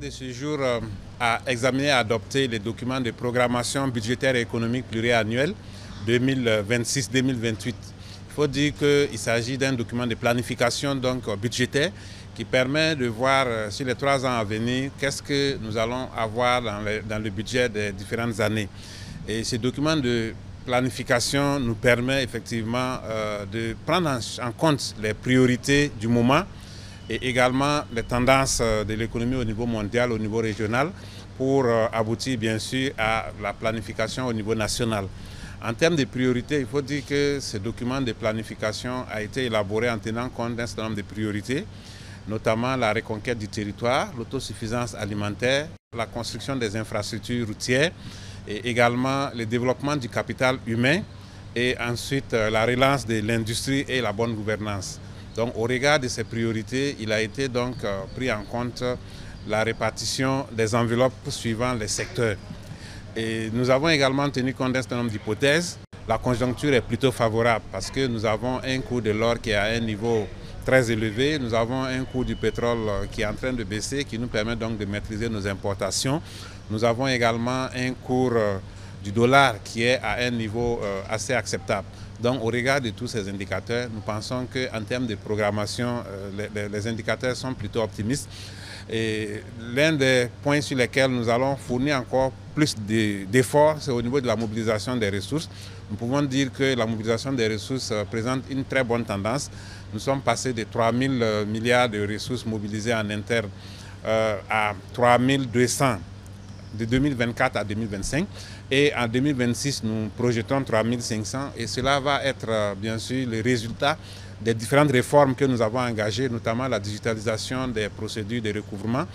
de ce jour a examiné et adopté les documents de programmation budgétaire et économique pluriannuelle 2026-2028. Il faut dire qu'il s'agit d'un document de planification budgétaire qui permet de voir sur les 3 ans à venir qu'est-ce que nous allons avoir dans le budget des différentes années. Et ce document de planification nous permet effectivement de prendre en compte les priorités du moment et également les tendances de l'économie au niveau mondial, au niveau régional, pour aboutir bien sûr à la planification au niveau national. En termes de priorités, il faut dire que ce document de planification a été élaboré en tenant compte d'un certain nombre de priorités, notamment la reconquête du territoire, l'autosuffisance alimentaire, la construction des infrastructures routières et également le développement du capital humain et ensuite la relance de l'industrie et la bonne gouvernance. Donc au regard de ces priorités, il a été donc pris en compte la répartition des enveloppes suivant les secteurs. Et nous avons également tenu compte d'un certain nombre d'hypothèses. La conjoncture est plutôt favorable parce que nous avons un cours de l'or qui est à un niveau très élevé. Nous avons un cours du pétrole qui est en train de baisser, qui nous permet donc de maîtriser nos importations. Nous avons également un cours du dollar qui est à un niveau assez acceptable. Donc au regard de tous ces indicateurs, nous pensons qu'en termes de programmation, les indicateurs sont plutôt optimistes. Et l'un des points sur lesquels nous allons fournir encore plus d'efforts, c'est au niveau de la mobilisation des ressources. Nous pouvons dire que la mobilisation des ressources présente une très bonne tendance. Nous sommes passés de 3 000 milliards de ressources mobilisées en interne à 3 200 de 2024 à 2025. Et en 2026, nous projetons 3 500 et cela va être bien sûr le résultat des différentes réformes que nous avons engagées, notamment la digitalisation des procédures de recouvrement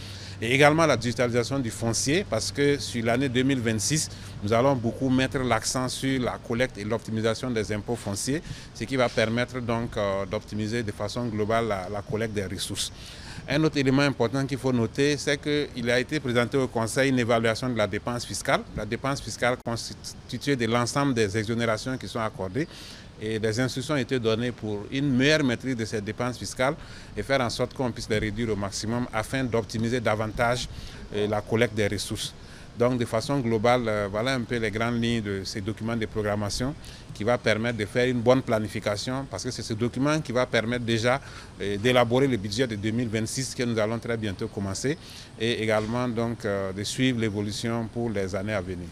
et également la digitalisation du foncier, parce que sur l'année 2026, nous allons beaucoup mettre l'accent sur la collecte et l'optimisation des impôts fonciers, ce qui va permettre donc d'optimiser de façon globale la collecte des ressources. Un autre élément important qu'il faut noter, c'est qu'il a été présenté au Conseil une évaluation de la dépense fiscale. La dépense fiscale constituée de l'ensemble des exonérations qui sont accordées et des instructions ont été données pour une meilleure maîtrise de ces dépenses fiscales et faire en sorte qu'on puisse les réduire au maximum afin d'optimiser davantage la collecte des ressources. Donc de façon globale, voilà un peu les grandes lignes de ces documents de programmation qui va permettre de faire une bonne planification parce que c'est ce document qui va permettre déjà d'élaborer le budget de 2026 que nous allons très bientôt commencer et également donc de suivre l'évolution pour les années à venir.